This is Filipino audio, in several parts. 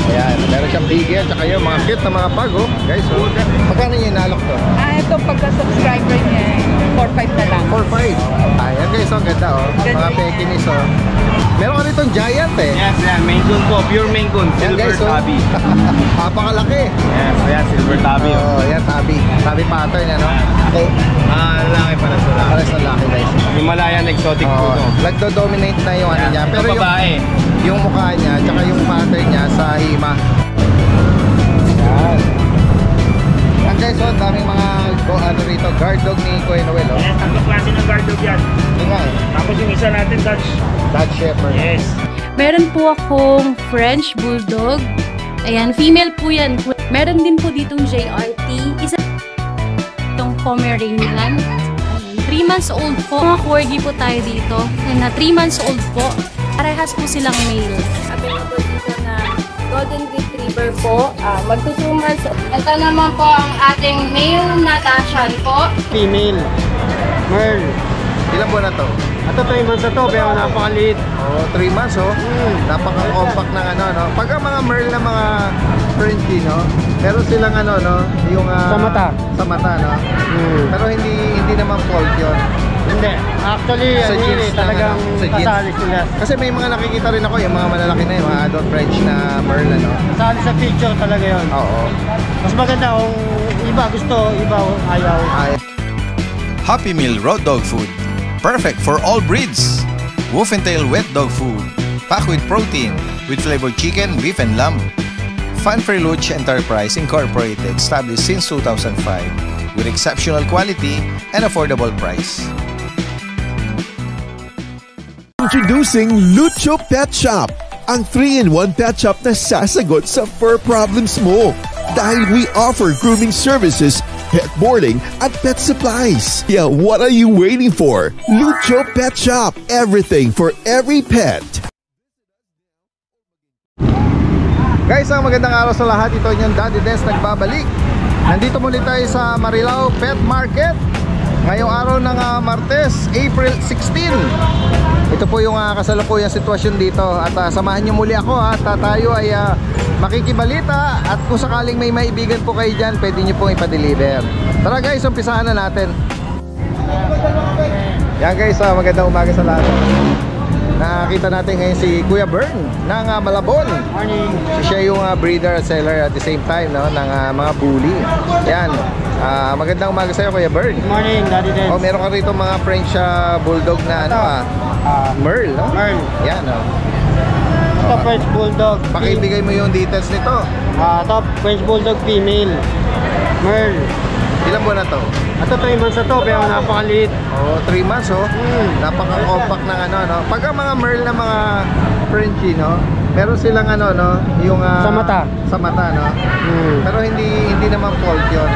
Ayan, meron siyang bigyan, tsaka yung mga cute na mga pag, oh. Guys, oh. Magkano yung inalok to? Ito pagka-subscriber niya, 4-5 na lang. 4-5. Ayan guys, oh, ganda, oh. Mga Pekinese, oh. Meron ka ritong giant, eh. Yes, yan. Maine Coon po. Pure Maine Coon. Silver guys, oh. tabby. Napakalaki. Yes, yan. Silver tabby. Oh, yan, tabby. Tabby pattern, ano? Okay. Lalaki pa na sila. Pares na laki, guys. Himalayan exotic po to. Nagdo-dominate na yung ano niya. Pero Pero babae. yung mukha niya, tsaka yung pattern niya sa hima. Yan. Yan guys, oh, daming mga ano rito, guard dog ni Kuya Noel, oh. Yes, tatlong klase ng guard dog yan. Yun nga, eh. Tapos yung isa natin, Dutch Shepherd. Yes. Meron po akong French Bulldog. Ayan, female po yan. Meron din po ditong JRT. Isa itong Pomeranian. 3 months old po. Mga corgi po tayo dito. Na 3 months old po. Parehas po silang male. Available dito na Golden Retriever po. Magto 2 months. Ito naman po ang ating male na Dachshund po. Female. Merl. Ilang buwan na to? Ito 3 months na to, pero napakaliit. Oh, 3 months, oh. Napaka-compact ng ano, no? Pagka mga Merl na mga Frenchie, no? Meron silang ano, no? Yung Sa mata. Sa mata, no? Pero hindi naman fault yun. Hindi. Actually, Sa jeans lang, talagang ano? Sa jeans. kasali sila. Kasi may mga nakikita rin ako, yung mga malalaki na yung mga adult French na Merl, ano? Kasali sa picture talaga yun. Oo. Mas maganda kung iba gusto, iba ayaw. Happy Meal Raw Dog Food. Perfect for all breeds. Wolf and Tail Wet Dog Food. Packed with protein, with flavored chicken, beef, and lamb. Fun for Luch Enterprise Incorporated, established since 2005, with exceptional quality and affordable price. Introducing Lucho Pet Shop, ang 3-in-1 pet shop na sasagot sa fur problems mo. Dahil we offer grooming services, pet boarding, at pet supplies. Yeah, what are you waiting for? Lucho Pet Shop, everything for every pet. Guys, ang magandang araw sa lahat. Ito yung Daddy Des nagbabalik. Nandito muli tayo sa Marilao Pet Market ngayong araw ng Martes, April 16. Ito po yung kasalukuyang sitwasyon dito. At samahan nyo muli ako at tayo ay makikibalita. At kung sakaling may maibigan po kayo dyan, pwede nyo pong ipa-deliver. Tara guys, umpisahan na natin. Yan guys, magandang umaga sa lahat. Nakakita natin ngayon si Kuya Bern ng Malabon. Morning. Siya yung breeder at seller at the same time, no, ng mga bully. Yan. Magandang umaga sa'yo, Kuya Bern. Good morning, Daddy Dens. Oh, meron ka rito mga French Bulldog na ano, Merl, no? Merl. Yan, no? Ito French Bulldog. Pakibigay mo yung details nito. Ito French Bulldog female. Merl. Ilang buwan na to? Ito 3 months na to, pero napakaliit. Oh, 3 months, oh. Napaka-compact ng ano, no? Pagka mga Merl na mga Frenchie, no? Meron silang ano, no? Yung Sa mata. Sa mata, no? Pero hindi naman fault yun.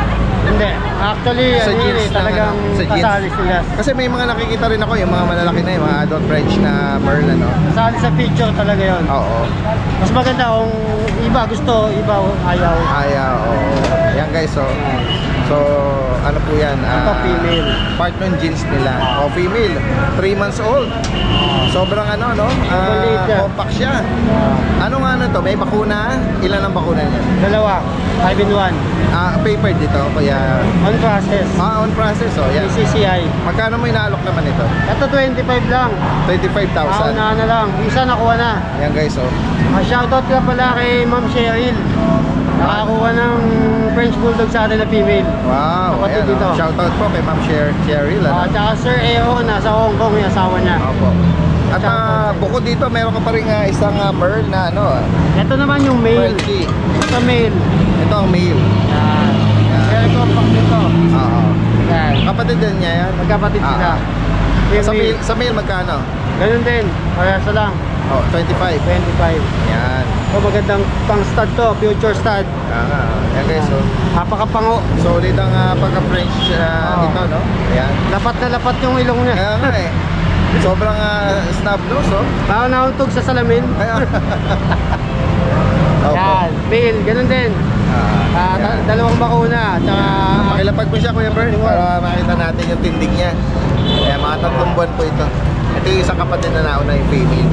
Hindi. Actually, Sa jeans lang, talagang ano? Sa jeans. kasali sila. Kasi may mga nakikita rin ako, yung mga malalaki na yung mga adult French na Merl, ano? Kasali sa picture talaga yun. Oo. Mas maganda kung iba gusto, iba ayaw. Oo. Yan guys, so ano po yan? Ito female. Part ng jeans nila. O female, 3 months old. Sobrang ano, no? Maliit yan. Compact siya. Ano nga ano to? May bakuna? Ilan ang bakuna niya? 2, 5 in 1. Paper dito, kaya... On process. On process, oh. Yan. PCCI. Magkano may naalok naman ito? Ito 25 lang. 25,000. Una na lang. Isa nakuha na. Yan guys, oh. Shoutout ka pala kay Ma'am Cheryl. Nakakuha ng French Bulldog sa atin na female. Wow. Kapatid Ayan, dito. oh. Shoutout po kay Ma'am Cheryl. Tsaka Sir Eo, nasa Hong Kong, yung asawa niya. Opo. At bukod dito, meron ka pa rin isang Merl na ano. Ito naman yung male. Frenchie. Ito male. Ito ang male. Yan. Very compact nito. Oo. Yan. Kapatid din niya yan? Magkapatid sila. Yung male. Sa male magkano? Ganun din. Parehasa lang. Oh, 25. 25. Yan. Magandang pang stud to. Future stud. Yan guys, so. Napakapango. Solid ang pagka-French nito, no? Ayan. Lapat na lapat yung ilong niya. Kaya nga eh. Sobrang snub nose, oh. Parang nauntog sa salamin. Kaya. Yan. Male. Ganun din. Dalawang bakuna. Tsaka... Pakilapag mo siya, Kuya Bern, para makita natin yung tindig niya. Kaya mga 3 buwan po ito. Ito yung isang kapatid na nauna yung female.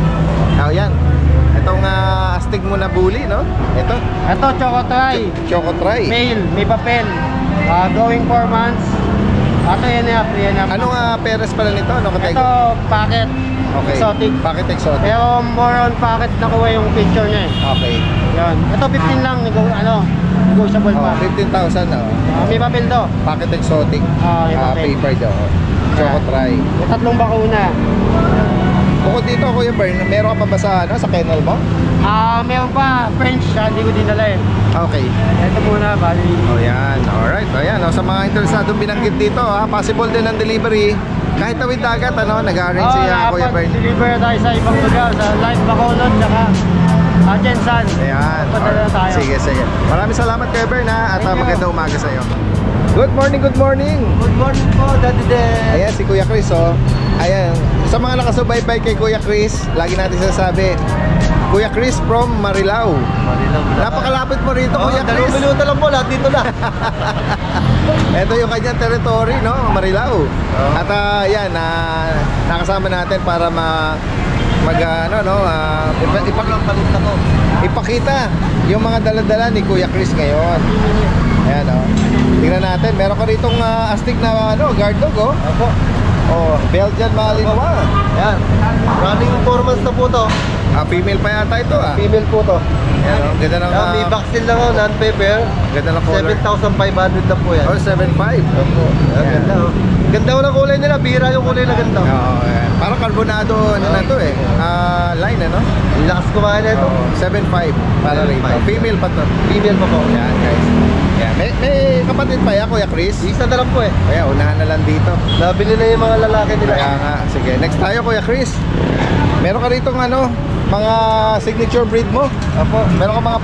Yan. exotic mo na bully, no? Ito, Ito, Choco Try. Choco Try. Male, may papel. Going 4 months. Ito, yan up. Anong peres pala nito? Ano Ito, kategorya? packet. Okay. Exotic. Packet exotic. Pero more on packet nakuha yung picture niya eh. Okay. Yan. Ito 15 lang, negotiable Oh, pa. 15,000 na. May papel to. Packet exotic. May papel. Paper daw. Choco Try. May 3 bakuna. Bukod dito, Kuya Bern, meron ka pa ba sa kennel mo? Meron pa, French, hindi ko dinala eh. Okay. Ito muna, bali. O yan, alright. O yan, sa mga interesadong binanggit dito, possible din ang delivery. Kahit tawid dagat, nag-arrange siya, Kuya Bern. Deliver tayo sa ibang lugar, sa Live Bacolod, tsaka Jensan. Ayan. Punta na tayo. Sige. Maraming salamat, Kuya Bern, at Thank you. magandang umaga sa iyo. Good morning, good morning. Good morning po, Daddy Den. Ayan, si Kuya Chris, Ayan, sa mga nakasubaybay kay Kuya Chris, lagi natin sasabi, Kuya Chris from Marilao. Napakalapit mo rito, Kuya Chris. 2 minuto lang po, lahat dito na. Ito yung kanyang territory, no? Marilao. At yan, nakasama natin para ipakita yung mga dala-dala ni Kuya Chris ngayon. Ayan, tingnan natin, meron ka ritong astig na guard dog, Opo. Belgian Malinois. Yan. Running 4 months na po to. Female pa yata ito, Female po to. Ayan, ganda ng May vaccine lang ako, non-paper. ganda ng color. 7,500 lang po yan. 7.5. Opo. Ganda oh. Ganda ko ng kulay nila, bihira yung kulay na ganda. Ayan. Parang carbonado na to eh. Line, Lakas kumain na ito. 7.5 para rito. 7.5. Female pa to. Female pa po. Yan, guys. Yan. May kapatid pa yan, Kuya Chris? Isa na lang po eh. Kaya unahan na lang dito. Nabili na yung mga lalaki nila. Kaya nga, sige. Next tayo, Kuya Chris. Meron ka rito mga signature breed mo. Opo. Meron ka mga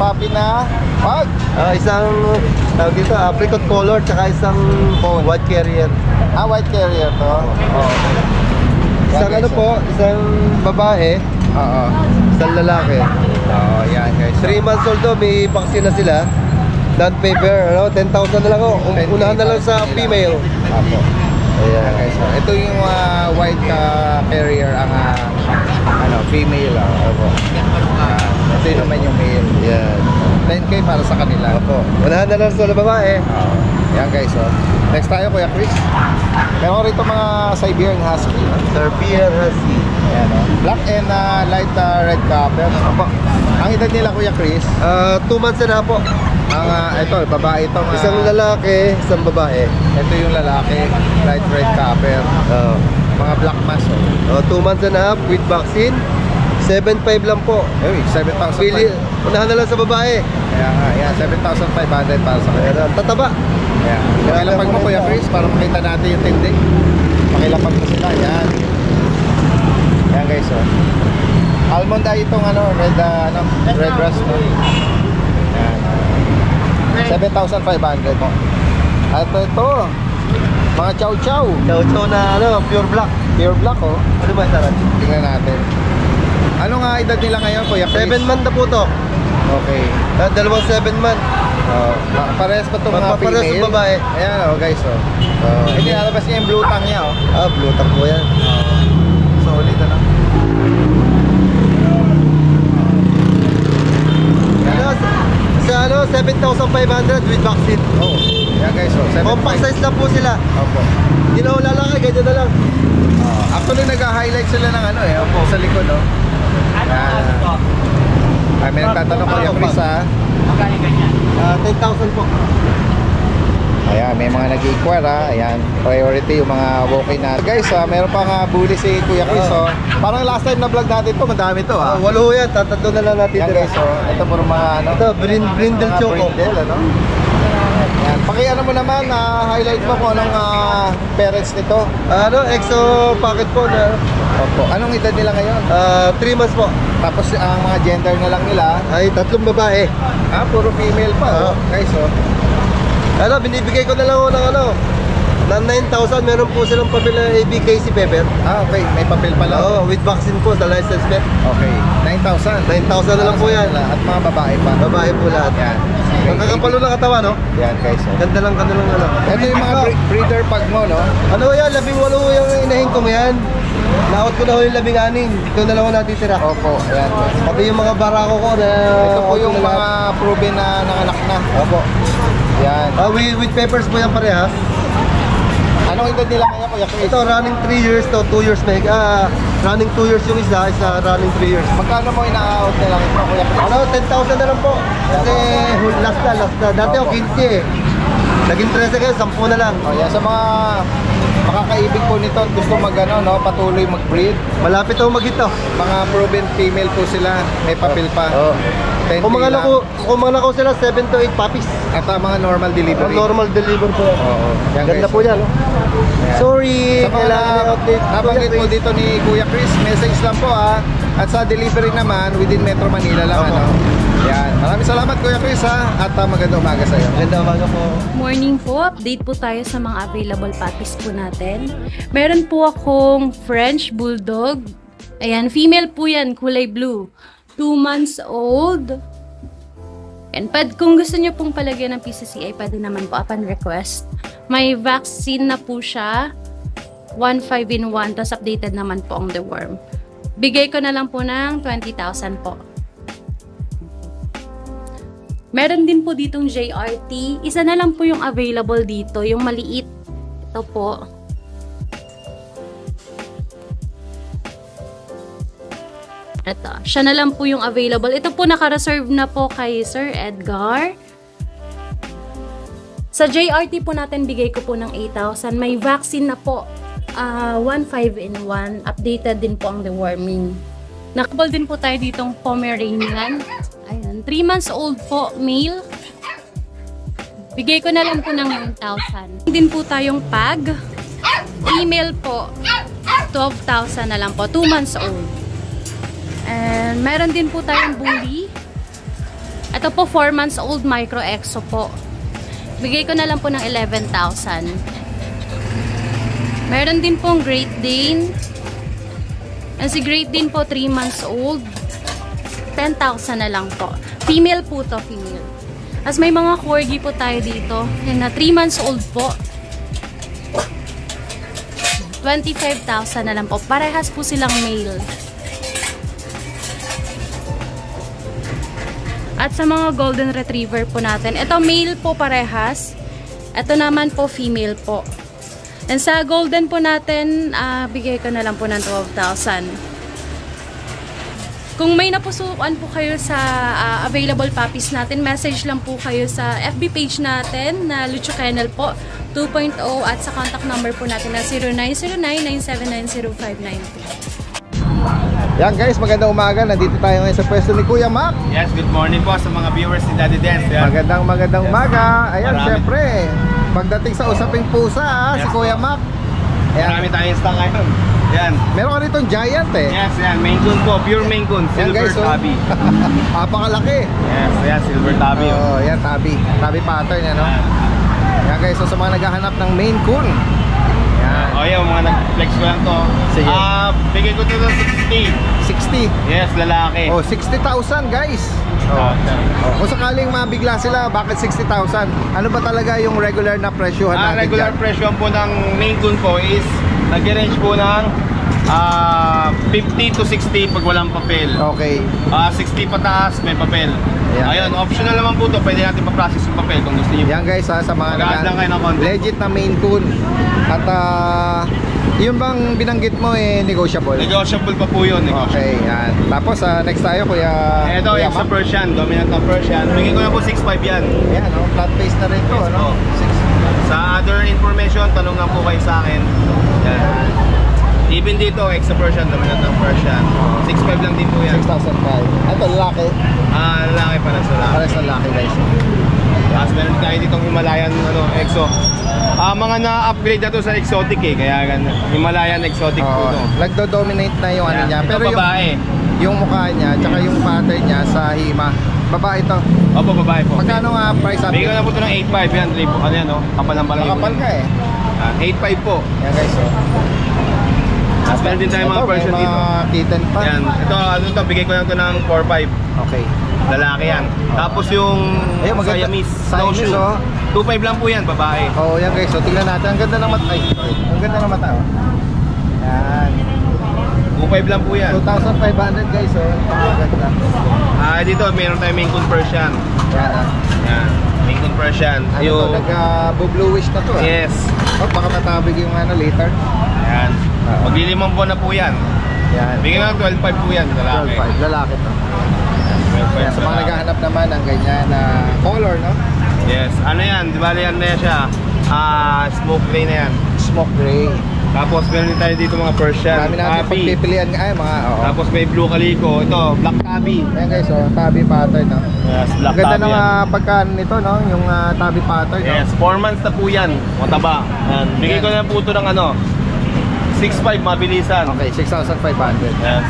puppy na pug. Isang tawag dito, apricot color, tsaka isang white carrier. White carrier to. Isang Yan, guys, po, isang babae, Oo. isang lalaki. Yan, guys. 3 months old to, may vaccine na sila. Non-paper, 10,000 na lang ako. Unahan na lang sa female. Apo. Ayan. Okay, so ito yung white carrier ang female. Ito yung naman yung male. Yan. 10K para sa kanila. Opo. Unahan na lang sa babae. Yan guys, next tayo, Kuya Chris. Meron rito mga Siberian Husky. Serbian Husky. Ayan, black and light red copper. Ang edad nila, Kuya Chris, 2 months na po. ito, babae itong Isang lalaki, isang babae. ito yung lalaki, light red copper. Mga black mass. 2 months and a half with vaccine. 7,500 lang po. 7,500. Pili, unahan na lang sa babae. Kaya nga, yan, 7,500 para sa kanila. Ayan, tataba. Ayan. Pakilapag mo, Kuya Chris, para makita natin yung tindi. Pakilapag mo sila, yan. Yan guys, almond eye itong red rust, Yan. 7,500 po. At ito, mga chow chow. Chow-chow na pure black. Pure black, Ano ba ito? Tingnan natin. Ano nga edad nila ngayon, Kuya Chris? 7 month na po to. Okay. Dalawang 7 month. Parehas pa itong mga Parehas female. sa babae. Ayan, guys, Hindi nalabas niya yung blue tongue niya, Blue tag po yan. Solid, Sa 7,500 with vaccine. Yan guys, 7.5. Compact size lang po sila. Opo. Hindi na lalaki, ganyan na lang. Actually, nag-highlight sila ng sa likod, may nagtatanong, Kuya Chris, 10,000 po. Ayan, may mga nag-inquire, Ayan, priority yung mga walk-in na. Guys, meron pa nga bully si Kuya Chris, Parang last time na vlog natin to, madami to, Walo yan, tatatlo na lang natin. Yan guys, ito puro mga Ito, brindle choco. Brindle, Yan, pakiano mo naman, highlight mo kung anong parents nito. Exo packet po na. Opo. Anong edad nila ngayon? 3 months po. Tapos ang mga gender na lang nila, Ay, 3 babae. puro female pa, guys, Binibigay ko na lang ng ng 9,000, meron po silang pabila ABKC Pepper. Okay, may papel pala. With vaccine po, sa license plate. Okay, 9,000. 9,000 na lang po yan. At mga babae pa. Babae po lahat. Yan. Magkakapalo ng katawan, Yan, guys. Ganda lang, Ito yung mga breeder pag mo, Yan, 18 yung inahin ko mo yan. Na-out ko na ho yung 16. Dito na lang ako natitira. Opo, ayan. Pati yung mga barako ko na... Ito po out yung ko na mga lahat. proven na nanganak na. Opo. Yan. With papers po yan parehas. Anong edad nila kaya, Kuya Chris? Ito, running 3 years to 2 years na running 2 years yung isa running 3 years. Magkano mo ina-out nila ito, Kuya Chris? Ano, 10,000 na lang po. Kasi last na. Dati Opo. ako 15 eh. Naging 13 kayo, 10 na lang. Oh, yan. Sa mga makakaibig po nito, gusto patuloy mag-breed. Malapit ako mag-hito. Mga proven female po sila, may papel pa. Oo. 10K Kung mga lang. nako sila, 7 to 8 puppies. At mga normal delivery. Normal deliver po. Oo. Yan, Ganda guys. po yan. Oh. Sorry, Sa mga kailangan i-update. nabanggit po dito ni Kuya Chris, message lang po At sa delivery naman, within Metro Manila lang. Opo. Yan. Maraming salamat Kuya Chris At magandang umaga sa iyo. Ganda umaga po. Morning po, update po tayo sa mga available puppies po natin. Meron po akong French Bulldog. Ayan, female po yan, kulay blue. 2 months old. And kung gusto nyo pong palagyan ng PCCI, pwede naman po upon request. May vaccine na po siya. 1/5-in-1, tapos updated naman po ang deworm. Bigay ko na lang po ng 20,000 po. Meron din po ditong JRT. Isa na lang po yung available dito, yung maliit. Ito po. Ito, siya na lang po yung available. Ito po naka-reserve na po kay Sir Edgar. Sa JRT po natin, bigay ko po ng 8,000. May vaccine na po. 1/5-in-1. Updated din po ang deworming. Nakabal din po tayo ditong Pomeranian. Ayan, 3 months old po, male. Bigay ko na lang po ng 9,000. Din po tayong pag. Female po. 12,000 na lang po. 2 months old. And meron din po tayong bully. Ito po 4 months old micro exo po. Bigay ko na lang po ng 11,000. Meron din pong Great Dane. And si Great Dane po 3 months old. 10,000 na lang po. Female po to, female. As may mga corgi po tayo dito. Yan na 3 months old po. 25,000 na lang po. Parehas po silang male. At sa mga golden retriever po natin, ito male po parehas. Ito naman po female po. And sa golden po natin, bigay ko na lang po ng 12,000. Kung may napusuan po kayo sa available puppies natin, message lang po kayo sa FB page natin na Lucho Kennel po 2.0 at sa contact number po natin na 0909-979-0592. Yan guys, magandang umaga. Nandito tayo ngayon sa pwesto ni Kuya Mac. Yes, good morning po sa mga viewers ni Daddy Dance. Yan. Magandang umaga. Ayan, Marami. syempre, pagdating sa usaping pusa si Yes, Kuya Mac. Ayan. Marami tayong stock ngayon. Yan. Meron ka ritong giant eh. Yes, yan. Maine Coon po. Pure Maine Coon. Yan Silver guys, oh. Tabby. Apakalaki. Yes, yan. Silver Tabby. Oo, yan, tabby. Tabby pattern yan, no? Yan. Yan guys, so sa mga naghahanap ng Maine Coon. Yan, O yan, mga nag-flex ko lang to. Sige. Bigay ko to ng 60. 60. Yes, lalaki. Oh, 60,000 guys. Oh. Kung sakaling mabigla sila, bakit 60,000? Ano ba talaga yung regular na presyohan Ang natin regular dyan? presyo po ng Maine Coon po is nag-range po ng 50 to 60 pag walang papel. Okay. 60 pataas, may papel. Ayan. Ayun, optional naman po to. Pwede natin pa-process yung papel kung gusto niyo. Yan guys, sa mga Mag-add lang kayo ng konti. legit na Maine Coon. At yung bang binanggit mo negotiable? Negotiable pa po yun. Okay, yan. Tapos next tayo Kuya. Ito, Kuya yung sa Mac. Persian, dominant na Persian. Bigyan ko na po 6'5 yan. Yan, flat face na rin to, Yes, ano? po. Sa other information, tanong lang po kayo sa akin. Yan. Even dito, extra Persian, dominant na Persian. 6'5 lang din po yan. 6,005. Ito, lalaki. Lalaki pa na sa lalaki. Pares na lalaki guys. Tapos meron tayo ditong Himalayan EXO. Mga na-upgrade na to sa exotic kaya ganun. Himalayan exotic po to. Nagdo-dominate na yung ano Yan. niya. Ito Pero babae. yung mukha niya, tsaka yung pattern niya sa hima. Babae to. Opo, babae po. Magkano nga price up? Bigyan ko na po ito ng 8'5 yan. Ano yan, kapal ng balay. Makapal ka eh. 8'5 po. Yan guys, oh. Tapos meron din tayo mga Ito, Persian may dito. mga kitten pa. Yan. Ito, bigay ko lang ito ng 4'5. Okay. Lalaki yan. Tapos yung Ayun, maganda. Siamese Siamese, snowshoe. oh. 2'5 lang po yan, babae. Oh, yan guys. So tingnan natin. Ang ganda ng mata. Ay, sorry. Ang ganda ng mata, oh. Yan. 2.5 lang po yan. 2,500 guys, oh. Napakaganda. Dito, meron tayong Maine Coon Persian. Yan, ah. Yan. Maine Coon Persian. Ano to, nag-bluish na to, ah. Yes. Oh, baka matabig yung later. Yan. Maglilimang buwan na po yan. Yan. Bigyan lang 12.5 po yan, lalaki. 12.5, lalaki to. 12.5 Yan, sa mga naghahanap naman ng ganyan na color, no? Yes. Ano yan? Di ba yan na siya? Smoke gray na yan. Smoke gray. Tapos meron din tayo dito mga Persian. Dami natin Tabby. pagpipilian nga, mga, oo. Tapos may blue calico. Ito, black tabby. Ayan guys, oh, tabby pattern, no? Yes, black Ang ganda tabby ng yan. pagkaan nito, no? Yung tabby pattern, no? Yes, 4 months na po yan. Mataba. Yan. Bigay ko na po ito ng 6.5 mabilisan. Okay, 6,500. Yes.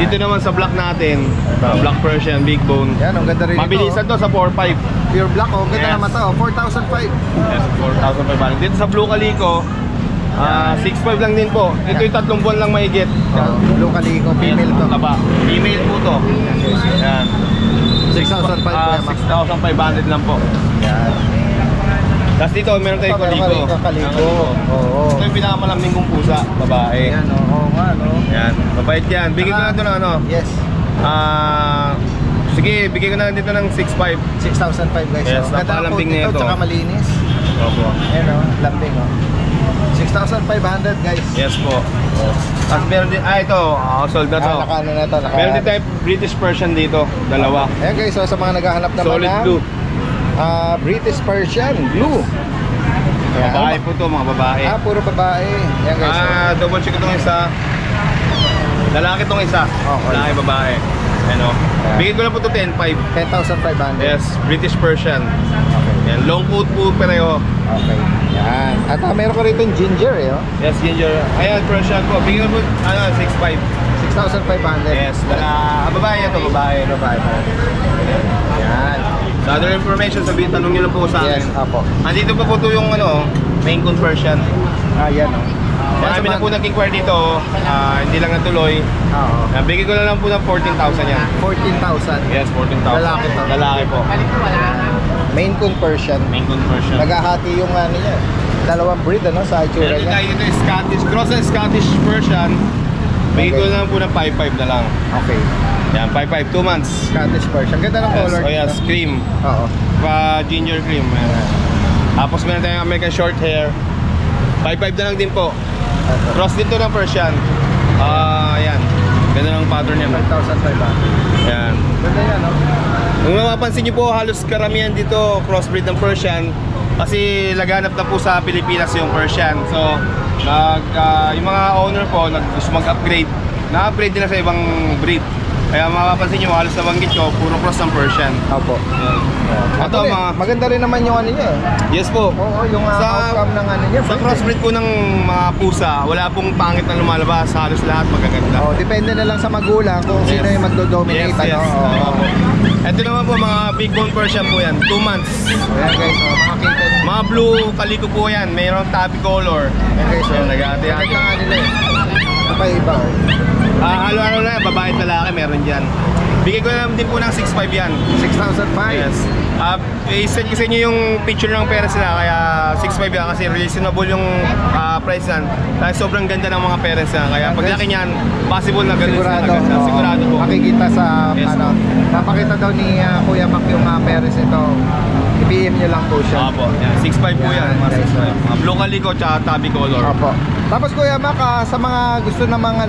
Dito naman sa black natin, black Persian, big bone. Yan, ang ganda rin Mabilisan ito. to sa 4.5. Pure black, oh. Ang ganda Yes. naman to, oh. 4,500. Yes, 4,500. Dito sa blue calico, 6.5 lang din po. Ito yung 3 buwan lang mahigit. Oh, blue calico, female to. Mataba. Female po to. Yan. 6,500 lang po. Yan. Tapos dito, meron tayong Meron kaliko. kaliko. Oo. Ito yung pinakamalambing kong pusa, babae. Yan, oo nga, no? Yan, mabait yan. Bigay ko na ito ng Yes. sige, bigay ko na dito ng 6.5. 6,500 guys. Yes, oh. Ganda ang napakalambing coat nito, nito. tsaka malinis. Opo. Ayan, oh. Lambing, oh. 6,500 guys. Yes po. Tapos meron din, ito, sold na to. Nakano na to. Meron din tayo British Persian dito, dalawa. Ayan guys, so sa mga naghahanap naman Solid ng blue. British Persian blue. Ayan. Babae po to, mga babae. Puro babae. Ayan guys. so, Double check itong isa. Lalaki itong isa. Okay. Lalaki, babae. Ano? Bigay ko lang po ito 10.5. 10,500. Yes, British Persian. Okay. Yan, long coat po pareho. Okay. Yan. At meron ko rito yung ginger, eh. Oh. Yes, ginger. Ayan, Persian po. Bigay ko po, 6.5. 6,500. Yes, babae ito, babae. Babae. Yan. Sa other information, sabihin, tanong nyo lang po sa akin. Yes, apo. Andito pa po ito yung Maine Coon Persian. Yan, oh. Marami na po nag-inquire dito, hindi lang natuloy. Oo. Bigay ko na lang po ng 14,000 yan. 14,000. Yes, 14,000. Lalaki to. Lalaki po. Maine Coon Persian. Maine Coon Persian. Naghahati yung niya. Dalawang breed, sa itsura Meron niya. tayo dito yung Scottish, cross and Scottish Persian. Bigay ko na lang po ng 5.5 na lang. Okay. Yan, 5.5, 2 months. Scottish Persian. Ganda ng Yes, color. oh yes, dito. cream. Oo. Ginger cream. Ayan. Tapos meron tayong American short hair. 5.5 na lang din po. Cross dito ng Persian. Ayan. Ganda ng pattern niya. 5,500. Ayan. Ganda yan, no? Kung mapapansin niyo po, halos karamihan dito crossbreed ng Persian kasi laganap na po sa Pilipinas yung Persian. So, yung mga owner po gusto mag-upgrade. Na-upgrade nila sa ibang breed. Kaya mapapansin niyo, halos nabanggit ko, puro cross ng Persian. Opo. Ito mga... Maganda rin naman yung niya, eh. Yes po. Oo, yung outcome ng niya. Sa crossbreed po ng mga pusa, wala pong pangit na lumalabas. Halos lahat magaganda. Oh, depende na lang sa magulang kung sino yung magdo-dominate. Yes, yes. Oo. Ito naman po, mga big bone Persian po yan. 2 months. Ayan guys, mga kitten. Mga blue kaliko po yan. Mayroong tabby color. Ayan guys, Ayan, nag-ate-ate. Ganda nga nila, eh. Iba-iba, oh. Halo-halo na yan, babae at lalaki, meron dyan. Bigay ko na din po ng 6.5 yan. 6,500. Yes. I-send ko sa inyo yung picture ng parents nila, kaya 6.5 yan kasi reasonable yung price yan. Dahil sobrang ganda ng mga parents na, kaya paglaki niyan, possible na ganun sila Sigurado. agad. Sigurado po. Makikita sa, Yes, napakita daw ni Kuya Mac yung parents ito. I-PM nyo lang po siya. Opo, yan. 6.5 po yan. Yan, Mga guys, 6.5. Mga blue calico tsaka tabby color. Opo. Tapos Kuya Mac, sa mga gusto namang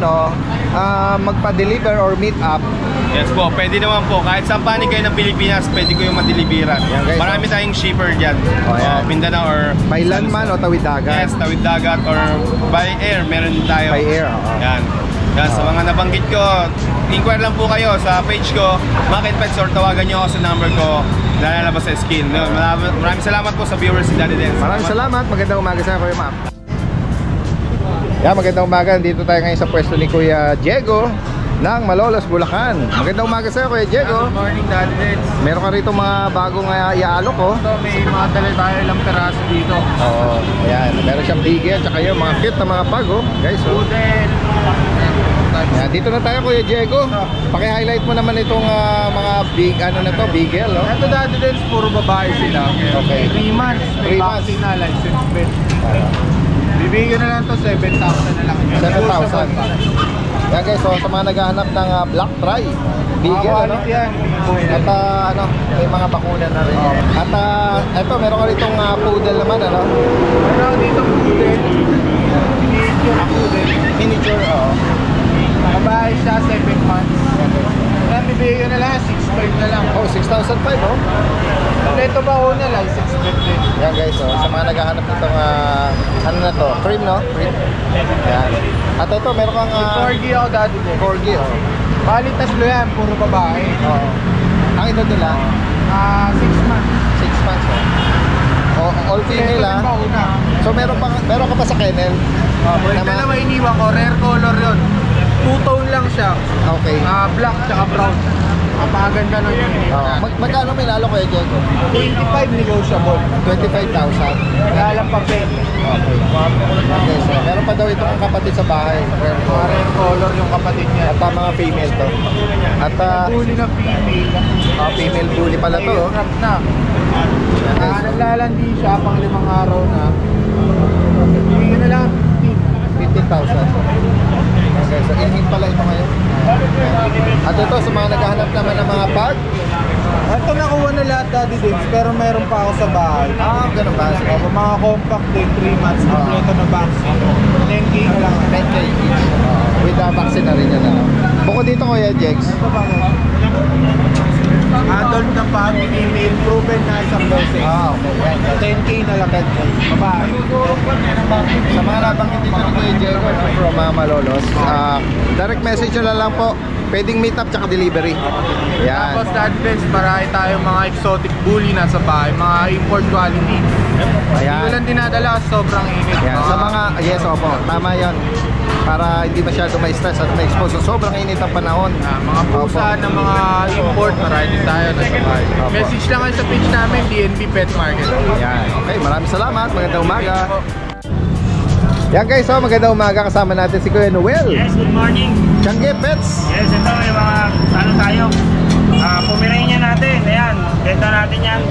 magpa-deliver or meet up, Yes po, pwede naman po. Kahit saan panig kayo ng Pilipinas, pwede ko yung madeliveran. Yan, guys, Marami tayong shipper dyan. yan. Mindanao or... by land man o tawid dagat. Yes, tawid dagat or by air, meron din tayo. By air, oo. Yan. Yan, sa mga nabanggit ko, inquire lang po kayo sa page ko, Mac & Pets, or tawagan nyo ako sa number ko, lalabas sa skin. Maraming salamat po sa viewers si Daddy Dance. Maraming salamat. Magandang umaga sa Kuya Mac. Yeah, magandang umaga. Dito tayo ngayon sa pwesto ni Kuya Diego ng Malolos, Bulacan. Magandang umaga sa Kuya Diego. Good morning, Daddy Dance. Meron ka rito mga bagong iaalok, oh. Ito, may mga dala tayo ilang peraso dito. Oo, ayan. Meron siyang bigel, tsaka yung mga cute na mga pag, oh. Guys, oh. Yan, dito na tayo Kuya Diego. Paki-highlight mo naman itong mga bigel, no? Ito, Daddy Dance, puro babae sila. Okay. 3 months. 3 months. Na license plate. Bibigyan na lang to 7,000 na lang. 7,000. Yan guys, so sa mga naghahanap ng black tri, bigel, ano? At ano, may mga bakuna na rin. At eto, meron ka ritong poodle naman, ano? Meron dito poodle. Miniature, oo. Nakabahay siya 7 months. Kaya bibigay ko na lang 6.5 na lang. Oh, 6,500, oh. Ito ba una lang 6.5. Yan guys, so sa mga naghahanap nitong ano na to, cream, no? Cream. Yan. At ito, meron kang Corgi ako dati din. corgi, oh. Bali taslo yan, puro babae. Oo. Ang edad nila, 6 months. 6 months, oh. All female, Ito din ba una? So meron ka pa sa kennel. Yung dalawa iniwan ko, rare color yun. Two-tone lang siya. Okay. Black tsaka brown. Napakaganda nun yung iniwan. Magkano may nalo kayo, Diego? 25 negotiable. 25,000. Wala lang papel. Okay. Okay, so meron pa daw itong kapatid sa bahay. Rare color yung kapatid niya. At mga female to. At Huli ng female. female bully pala to. Oh. Wrap na. Naglalandi siya pang 5 araw na. Bigyan na lang 15,000. Okay, so in pala ito ngayon. At ito sa mga naghahanap naman ng mga bag. Ito nakuha na lahat Daddy Dins, pero meron pa ako sa bahay. Ganun ba? Sige. Mga compact din, 3 months, kompleto na vaccine. 10K na lang. 10K each. With the vaccine na rin yan. Ano? Bukod dito, Kuya Jex. Ito ba ko? Adult na family meal, proven na isang beses. Okay. 10K na lang. Babae. Sa mga nabanggit dito ni Kuya Diego from Malolos, direct message nyo lang po. Pwedeng meet up tsaka delivery. Yan. Tapos Daddy Dins, marami tayong mga exotic bully na sa bahay, mga import quality. Hindi Ayan. ko lang dinadala, sobrang init. Yan. Sa mga, yes, opo, tama yan. Para hindi masyado ma-stress at ma-expose. So, sobrang init ang panahon. Mga pusa ng mga import, marami din tayo na sa bahay. Opo. Message lang kayo sa page namin, DNB Pet Market. Yan. Okay, maraming salamat. Magandang umaga. Yan guys, so magandang umaga. Kasama natin si Kuya Noel. Yes, good morning. Changi Pets. Yes, ito yung mga ano tayo. Pomeranian natin. Ayan, benta natin yan.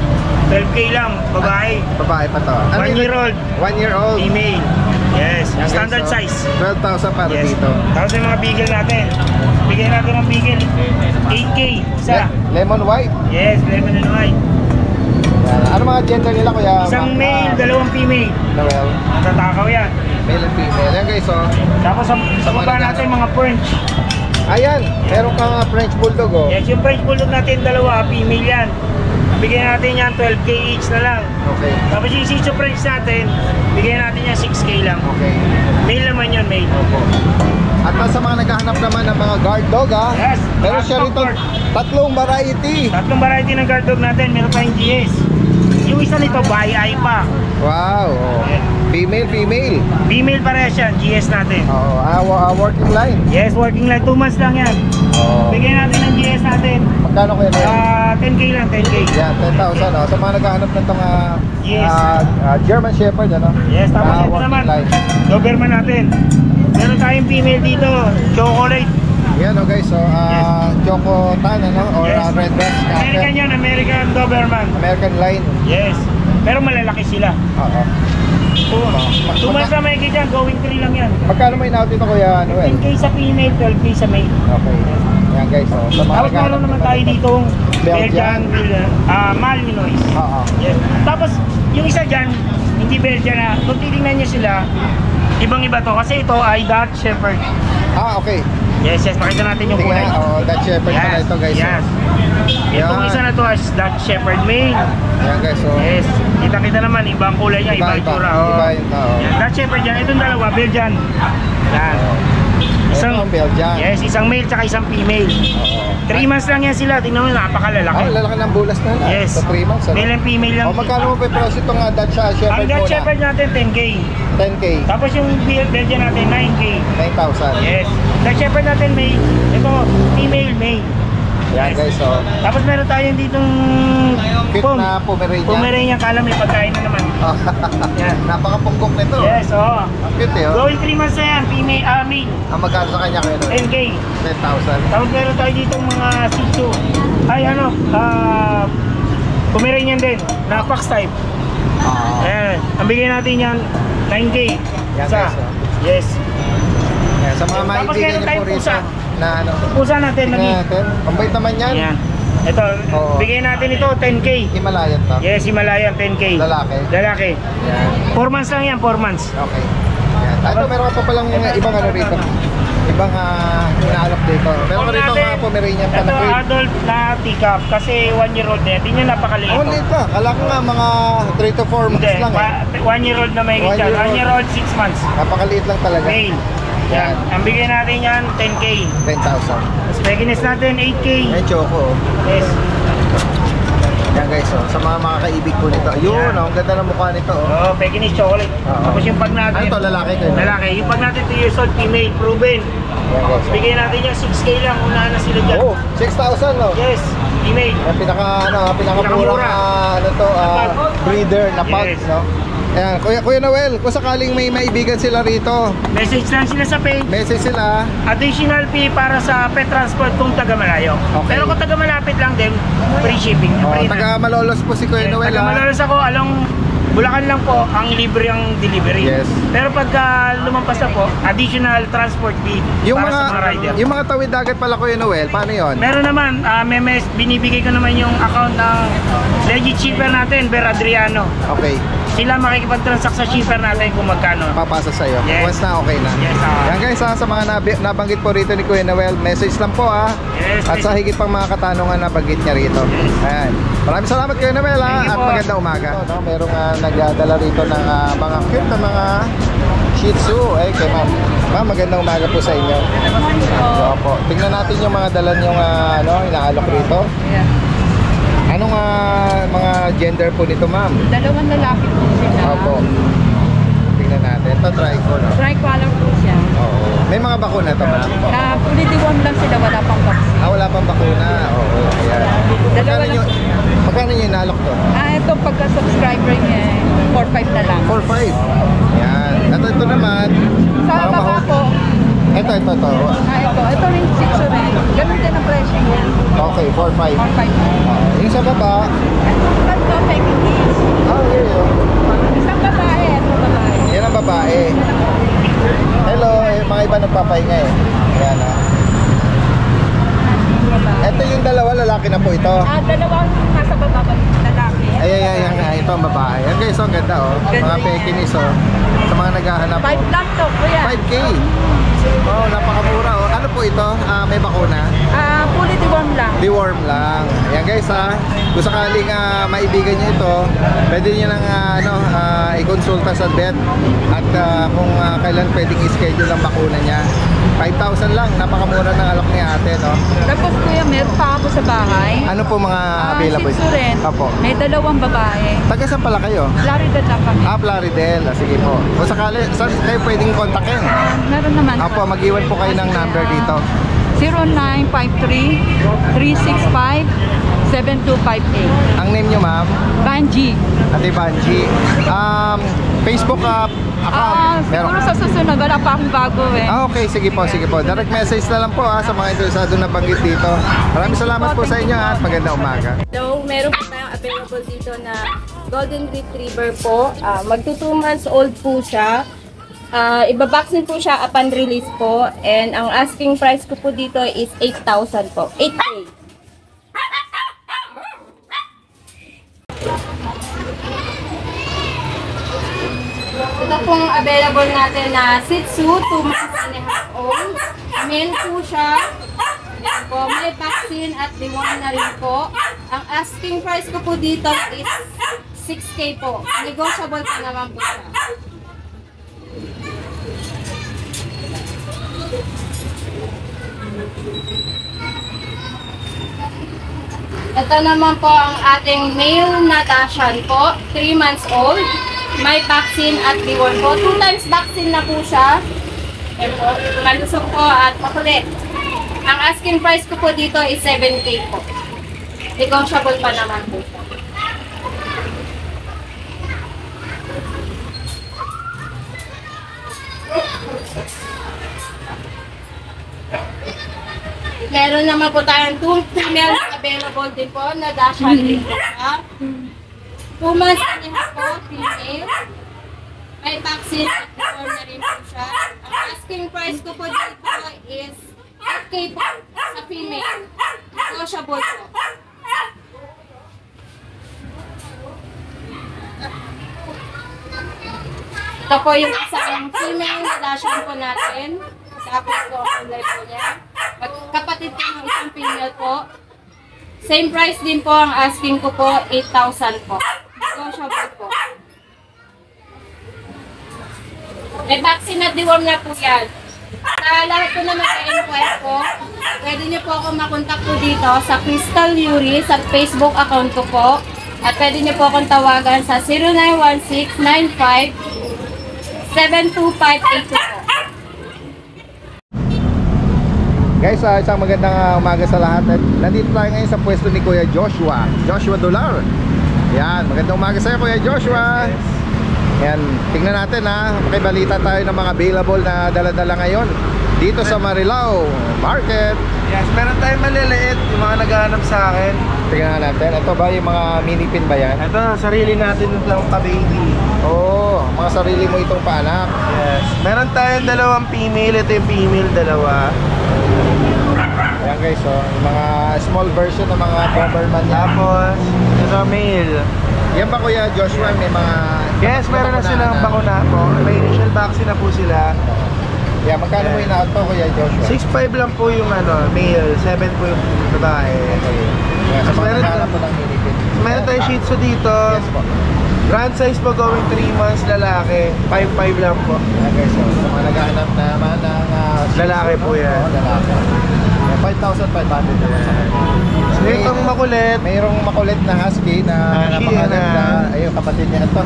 12K lang, babae. Babae pa to. 1 year old. 1 year old. Female. Yes, Yan, guys, standard so, size. 12,000 para Yes. dito. Tapos yung mga beagle natin. Bigyan natin ng beagle. 8K isa. Lemon white. Yes, lemon and white. Yan. Ano mga gender nila, Kuya? Isang male, dalawang female. Noel. Tatakaw yan. Male and female. Yan guys, oh. Tapos sa baba natin mga French. Ayan, meron kang French Bulldog, oh. Yes, yung French bulldog natin dalawa, female yan. Bigyan natin yan 12K each na lang. Okay. Tapos yung Shih Tzu French natin, bigyan natin yan 6K lang. Okay. Male naman yun, male. At sa mga naghahanap naman ng mga guard dog, ha? Yes, Meron siya rito guard dog. tatlong variety. Tatlong variety ng guard dog natin, meron tayong GS. Yung isa nito, bahay pa. Wow. Oh. Female. Female parehas yan, GS natin. Oo, working line. Yes, working lang, 2 months lang yan. Oo. Bigyan natin ng GS natin. Magkano kayo na yan? 10K lang, 10K. Yan, 10,000, oh. Sa mga naghahanap ng itong Yes. German Shepherd, ano? Yes, tapos ito working naman, line. Doberman natin. Meron tayong female dito, chocolate. Yan, oh guys, so, Choco Tan, ano? Or Yes. Red Breast American yan, American Doberman. American line. Yes. Pero malalaki sila. Oo. 2 months na may dyan, going 3 lang yan. Magkano may in-out ito, Kuya Noel? 10K sa female, 12K sa male. Okay. Yan guys, so, sa mga Tapos meron naman tayo ditong Belgian. Belgian, Malinois. Oo. Yes. Tapos yung isa dyan, hindi Belgian na, kung titingnan nyo sila, ibang-iba to. Kasi ito ay Dutch Shepherd. Okay. Yes, pakita natin yung Tingnan, kulay. Dutch Shepherd pala ito guys. Yes. Itong Yan. isa na to is Dutch Shepherd male. Yan guys, so. Yes. Kita-kita naman, ibang kulay niya, ibang itsura. Iba yun, oo. Yan, Dutch Shepherd yan. Itong dalawa, Belgian. Yan. Ito ang Belgian. Yes, isang male tsaka isang female. 3 months lang yan sila. Tingnan mo, napakalalaki. Lalaki ng bulas na lang. Yes. Sa 3 months, ano? Male and female lang. Magkano mo pa price itong Dutch Shepherd Ang Dutch muna? Shepherd natin, 10K. 10K. Tapos yung Belgian natin, 9K. 9,000. Yes. Dutch Shepherd natin, male. Ito, female, male. Yan guys, so. Tapos meron tayong ditong Cute na Pomeranian. Pomeranian, kala may pagkain na naman. Yan. Napakapunggok nito. Yes, oo. Ang cute eh, oh. Going 3 months na yan, female, male. Ang magkano sa kanya kayo? 10K. 10,000. Tapos meron tayo ditong mga Shih Tzu. Ay, Pomeranian din, na Fox type. Ayan, ang bigay natin yan, 9K. Yan Isa. guys, oh. Yes. Yes, Sa mga Tapos maibigan meron niyo po tayong rito pusa. na ano. Pusa natin, Tingnan lagi. natin. Ang bait naman yan. Yan. Ito, Oo. bigay natin ito, 10K. Himalayan to. Yes, Himalayan, 10K. Lalaki. Lalaki. Yan. 4 months lang yan, 4 months. Okay. Yan. Ito, meron ka pa palang ibang ano rito. Ibang inaalok dito. Meron ka rito mga Pomeranian pa na Ito, breed. adult na teacup kasi 1-year-old na yan. Hindi niya napakaliit. Oh, late pa. Kala ko nga mga 3 to 4 months lang eh. 1-year-old na may 1-year-old. 1-year-old, 6 months. Napakaliit lang talaga. Male. Yan. Yan. Ang bigay natin yan, 10K. 10,000. Spekiness natin, 8K. May choco. Yes. Yan guys, oh. Sa mga kaibig po nito. Yun, oh, ang ganda ng mukha nito. Oh. Oh, Pekinese chocolate. Oo. Tapos yung pag natin. Ano to, lalaki kayo? Lalaki. Yung pag natin 2 years old, female, proven. Yan guys. Oh. Bigay natin yan, 6K lang. Unahan na sila dyan. Oh, 6,000 no? Yes, female. Yung pinakamurang ano to, breeder na pug, Yes. no? Ayan, Kuya Noel, kung sakaling may maibigan sila rito, Message lang sila sa page. message sila. Additional fee para sa pet transport kung taga malayo. Okay. Pero kung taga malapit lang din, free shipping. Oh, Free na. taga Malolos po si Kuya Noel. Taga Malolos ako, along Bulacan lang po ang libre ang delivery. Yes. Pero pagka lumampas na po, additional transport fee Yung para sa mga mga rider. yung mga tawid dagat pala Kuya Noel, paano 'yon? Meron naman, binibigay ko naman yung account ng legit shipper natin, Ber Adriano. Okay, Sila makikipag-transact sa shipper natin kung magkano. papasa sa iyo. Yes. Once na okay na. Yes, Yan guys, sa mga nabanggit po rito ni Kuya Noel, message lang po Yes, At sa higit pang mga katanungan na banggit niya rito. Ayan. Maraming salamat Kuya Noel Thank you at po. magandang umaga. No, merong nagdala rito ng mga cute na mga Shih Tzu. Ay, kay ma'am. Ma'am, magandang umaga po sa inyo. So, po. Tingnan natin yung mga dala niyong inaalok rito. Yeah. Anong mga gender po nito, ma'am? Dalawang lalaki po sila. Opo. Tingnan natin. Ito, tricolor. No? Tricolor po siya. Oo. May mga bakuna to, ma'am? Fully dewormed lang sila, wala pang vaccine. Wala pang bakuna. Oo. Ayan. Dalawa lang. Magkano yung inaalok to? Ito pagka-subscriber niya, 4-5 na lang. 4-5. Yan. At ito naman. Sa mga baba mahal- po, Ito. ito rin 6 rin. Ganun din ang presyo niya. Okay, 4-5. 4-5. Yung sa baba. Ito, Pekinese. Yun. Isang babae, ito babae. Yan ang babae. Hello, mga iba nagpapahinga eh. Ayan Ito yung dalawa, lalaki na po ito. Dalawang nasa baba ba, lalaki. Ay, ito ang babae. Yan guys, ang ganda Mga Ganda yan. Pekinese Sa mga naghahanap 5 lang to, kuya. 5K. Oh, napakamura Ano po ito? May bakuna? Fully dewormed lang. Deworm lang. Ayan guys kung sakaling maibigan nyo ito, pwede nyo nang i-consulta sa vet at kung kailan pwedeng i-schedule ang bakuna niya. 5,000 lang, napakamura ng alok ni ate, no? Tapos kuya, meron pa ako sa bahay. Ano po mga available? Shih Tzu rin. Opo. May dalawang babae. Taga saan pala kayo? Florida lang kami. Plaridel. Sige po. Kung sakali, saan kayo pwedeng kontakin? Meron naman. Opo, mag-iwan po kayo ng number dito. 0953-365-7258. Ang name nyo, ma'am? Banji. Ate Banji. Facebook account. Siguro sa susunod, wala pa akong bago eh. Okay, sige po. Direct message na lang po sa mga interesado na banggit dito. Maraming salamat po sa inyo at magandang umaga. So, meron po tayong available dito na Golden Retriever po. Magto 2 months old po siya. Iba-vaccine po siya upon release po. And ang asking price ko po dito is 8,000 po. 8K. Ito pong available natin na Shih Tzu, 2 months and a half old. Male po siya. Ayan po, may vaccine at deworm na rin po. Ang asking price ko po dito is 6K po. Negotiable pa naman po siya. Ito naman po ang ating male na Dachshund po, 3 months old. May vaccine at deworm po. 2 times vaccine na po siya. Ayan po, malusog po at makulit. Ang asking price ko po dito is 7K po. Negotiable pa naman po siya. Meron naman po tayong 2 female available din po na Dachshund din po siya. 2 months and a half po, female. May vaccine at before na rin po siya. Ang asking price ko po dito is 8K po sa female. Negotiable po. Ito po yung isang female na dashon po natin. Tapos po ang live po niya. Kapatid po ng isang female po. Same price din po ang asking ko po, 8,000 po. Negotiable po. May vaccine at deworm na po yan. Sa lahat po na mag-inquire po, pwede niyo po ako makontak po dito sa Crystal Yuri sa Facebook account ko po. At pwede niyo po akong tawagan sa 0916-95-72582 po. Guys, isang magandang umaga sa lahat. Nandito tayo ngayon sa pwesto ni Kuya Joshua Dolar. Yan, magandang umaga sa iyo, Kuya Joshua. Yan, tingnan natin ha. Makibalita tayo ng mga available na dala-dala ngayon dito sa Marilao Market. Yes, meron tayong maliliit, yung mga naghahanap sa akin. Tingnan natin, ito ba yung mga mini pin ba yan? Ito, sarili natin lang pa-baby. Oo, mga sarili mo itong paanak. Yes. Meron tayong dalawang female, ito yung female, dalawa. Ayan guys, oh, yung mga small version ng mga Doberman yan. Tapos, ito male. Yan ba Kuya Joshua, may mga... Yes, meron na silang bakuna po. May initial vaccine na po sila. Yeah, magkano mo inaot to Kuya Joshua? 6'5 lang po yung male, 7 po yung babae. Okay. Yeah, sa mga naghanap po ng mini pin. Meron tayong Shih Tzu dito. Yes po. Grand size po going 3 months, lalaki. 5'5 lang po. Ayan guys, so, sa mga naghahanap naman ng... Lalaki po yan. Oo, lalaki. 5,500 naman sa kanya. So, itong makulit. Mayroong makulit na husky na napakaganda. Ayun, kapatid niya ito.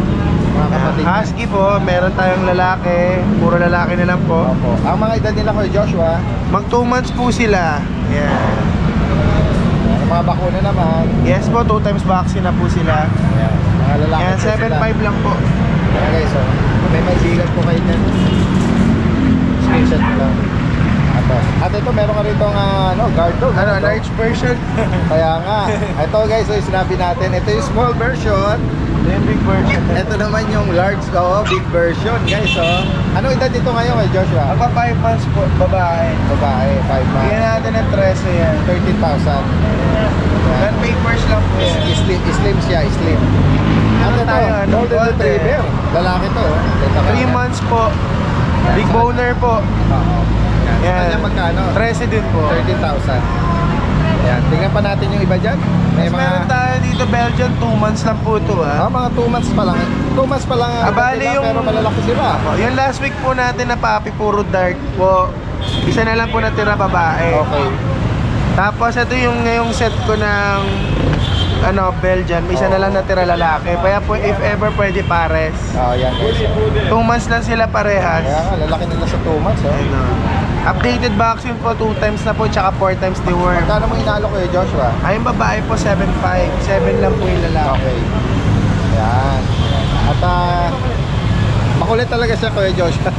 Mga kapatid niya. Husky po, meron tayong lalaki. Puro lalaki na lang po. Opo. Ang mga edad nila Kuya Joshua, Mag 2 months po sila. Yan. ang mga bakuna naman. Yes po, 2 times vaccine na po sila. Ayan, mga lalaki Yan, po sila. 7'5 lang po. Ayan guys, so, may maibigan po kayo dyan. Screenshot ko lang. At ito, meron ka rito guard dog. Ano, Ito. large version. Kaya nga. Ito guys, so sinabi natin, ito yung small version. Yung big version. Ito naman yung large, big version guys. So, ano edad dito ngayon kay Joshua? Ako 5 months po, babae. Babae, 5 months. Bigyan natin ng 13 yan. 13,000. Then papers lang po yan. Slim siya, slim. Ano to? tayo, Golden golden. Retriever. Lalaki to. 3 months po. Big boner po. Oo. Yan. Kanya magkano? 13 din po. 13,000. Yan. Tingnan pa natin yung iba dyan. May Mas meron tayo dito Belgian, 2 months lang po ito mga 2 months pa lang. 2 months pa lang ang bali nila, yung- pero malalaki sila. Yung last week po natin na papi, puro dark po. Isa na lang po natira babae. Okay. Tapos ito yung ngayong set ko ng Belgian, isa na lang natira lalaki. Kaya po if ever pwede pares. Yan guys. 2 months lang sila parehas. Kaya nga, lalaki nila sa 2 months. Ano. Updated vaccine po 2 times na po, tsaka 4 times deworm. Magkano mo inalo ko Joshua? Ay, yung babae po 7'5", 7 lang po yung lalaki. Okay. Yan. At makulit talaga siya Kuya Joshua.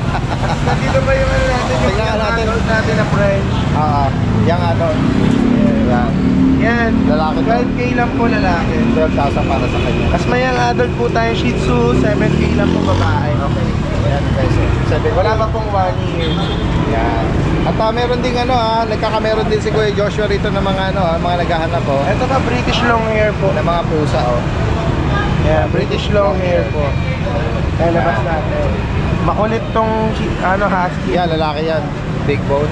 Dito ba yung natin? Yung Tingnan natin. adult natin na French. Yang yan. Yan. Lalaki to. 12K lang po lalaki. 12,000 para sa kanya. Mas may yung adult po tayo Shih Tzu, 7K lang po babae. Okay. Ayan guys. 7 Wala pa pong 1 year. Yan. At meron ding nagkakameron din si Kuya Joshua rito ng mga mga naghahanap Ito pa British long hair po. ng mga pusa Yeah, British long hair po. Kaya labas natin. Makulit tong husky. Yan, lalaki yan. Big bone.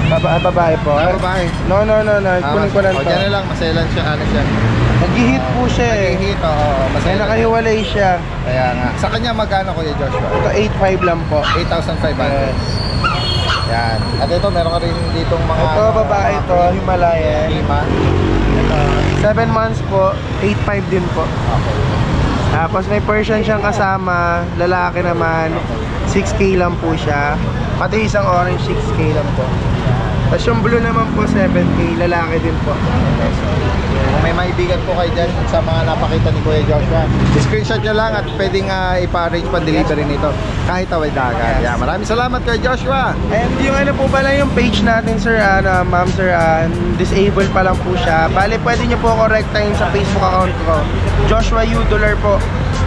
Babae po. Babae. No. Kunin ko lang to. Diyan na lang, maselan siya, siya. Nag-hit po siya eh. Nag-hit, Kaya maselan. nakahiwalay siya. Kaya nga. Sa kanya magkano Kuya Joshua? Ito 8'5 lang po. 8,500. Yan. At ito, meron ka rin ditong mga... Ito babae ito, Himalayan. 7 months po, 8'5 din po. Okay. Tapos may Persian siyang kasama, lalaki naman, 6K lang po siya. Pati isang orange, 6K lang po. Tapos yung blue naman po, 7K, lalaki din po. Kung may maibigan po kayo dyan sa mga napakita ni Kuya Joshua, screenshot nyo lang at pwedeng ipa-arrange pa delivery nito kahit away dagat. Yes. Yeah, maraming salamat Kuya Joshua. And yung po pala yung page natin sir, ma'am sir, disabled pa lang po siya. Bali pwede nyo po correctahin sa Facebook account ko, Joshua U. Dolar po.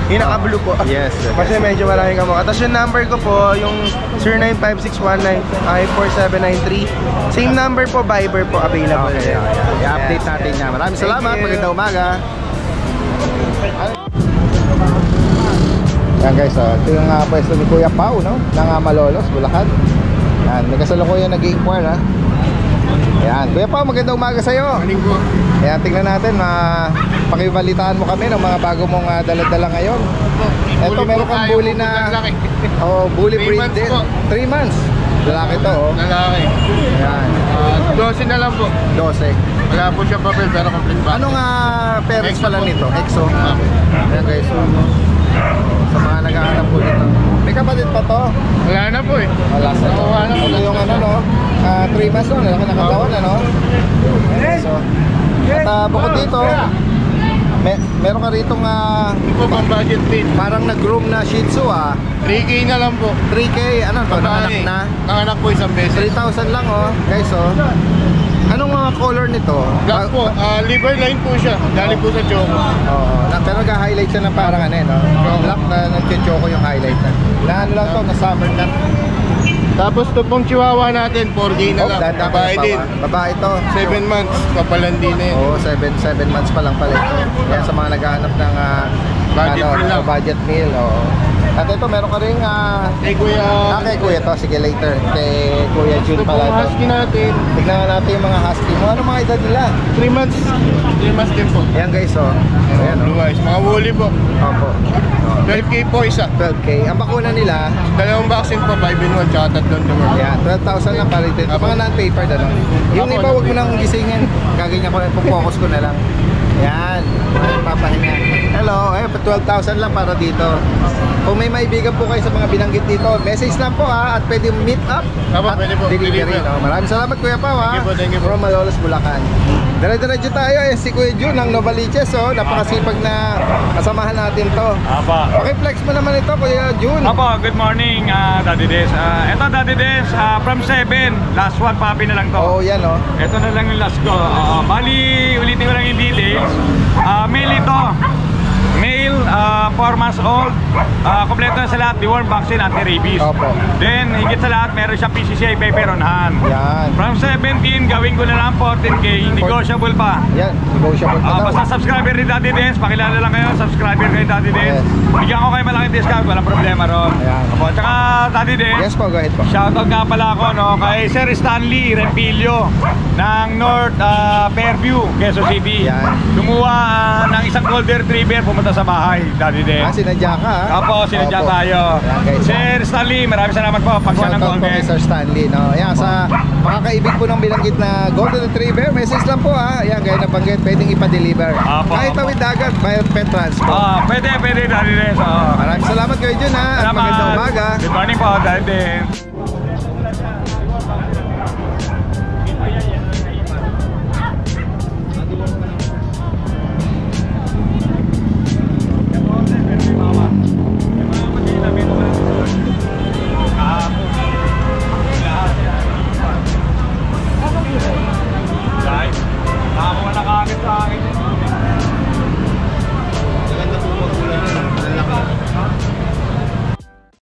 Yung naka-blue po. Yes. Kasi medyo maraming kamukha. Tapos yung number ko po, yung 0956194793. Same number po, Viber po available. Okay, i-update natin niya. Maraming salamat. Magandang umaga. Yan guys, ito yung pwesto ni Kuya Pao, no? Ng Malolos, Bulacan. Yan, may kasalukuyan nag-i-inquire, ha? Yan, Kuya Pao, magandang umaga sa'yo. Morning po. Yan, tingnan natin, pakibalitaan mo kami ng mga bago mong dala-dala ngayon. Ito, meron kang bully na... bully breed din. 3 months. Lalaki to, oh. Lalaki. Yan. 12 na lang po. 12. Wala po siya papel pero complete ba? Anong parents pala nito? Exo. Ayan guys, sa mga naghahanap po dito. May kapatid pa to? Wala na po eh. Wala sa to. Ito yung no? 3 months no? Lalaki na katawan ano? Ayan, so, at bukod dito, meron ka ritong Ito po pang budget din. parang nag-groom na Shih Tzu 3K na lang po. 3K, ano to? Nanganak na? Nanganak po isang beses. 3,000 lang guys Anong color nito? Black po. Liver line po siya. Galing po sa choco. Pero nag-highlight siya ng parang no? Black na nag-choco yung highlight na ano lang to, na summer na. Tapos ito pong chihuahua natin, 4K na lang. Babae din. Babae to. 7 months, papalandi na yun. 7 months pa lang pala ito. Yan sa mga naghahanap ng Budget meal lang. budget meal. At ito meron ka rin Eh kuya, kay Kuya to, sige later. Kay Kuya June ito pala pong ito. husky natin. Tignan nga natin yung mga husky mo. Ano mga edad nila? 3 months. 3 months din po. Ayan guys Ayan Blue eyes. Mga woolly po. Opo. 12K po isa. 12K. Ang bakuna nila, Dalawang vaccine po, 5-in-1 tsaka tatlong tumor. ayan, 12,000 lang para ito. Mga non-papered ano. Yung iba wag mo nang gisingin. Gaganyan ko na, focus ko na lang. Yan, papahinga. Hello, 12,000 lang para dito. Kung may maibigan po kayo sa mga binanggit dito, message lang po at pwede meet up Tama, at pwede po. delivery. Delivery. No? Maraming salamat Kuya Pao Thank you po. From Malolos, Bulacan. Dire-diretso tayo si Kuya June ng Novaliches napakasipag na kasamahan natin to. Apa. Pakiflex mo naman ito Kuya June. Apa, good morning, Daddy Des. Ito, Daddy Des, from 7, last one, papi na lang to. Oo, yan Ito na lang yung last ko. Bali, ulitin ko lang yung details. Male ito. Male, 4 months old. Kompleto na sa lahat, deworm vaccine, anti-rabies. Opo. Then, higit sa lahat, meron siyang PCCI paper on hand. Yan. From 17, gawin ko na lang 14K, negotiable pa. Yan, negotiable pa daw. Basta subscriber ni Daddy Des, pakilala lang kayo, subscriber kay Daddy Des. Yes. Bigyan ko kayo malaking discount, walang problema ron. Ayan. Opo, tsaka Daddy Des, Yes po, go ahead po. shoutout nga pala ako kay Sir Stanley Rempilio ng North Fairview, Quezon City. Yan. Kumuha ng isang golden retriever, pumunta sa bahay, Daddy Des. Sinadya ka Opo, sinadya Opo. tayo. Ayan, guys. Sir Stanley, maraming salamat po. Pag siya ng Shoutout po golden. kay Sir Stanley Ayan, sa mga kaibig po ng binanggit na Golden Retriever, message lang po Ayan, gaya nabanggit, pwedeng ipa-deliver. Opo, Kahit opo. tawid dagat, by pet transport. Pwede, Daddy Des. Maraming salamat kayo dyan at magandang umaga. Good morning po, Daddy Des.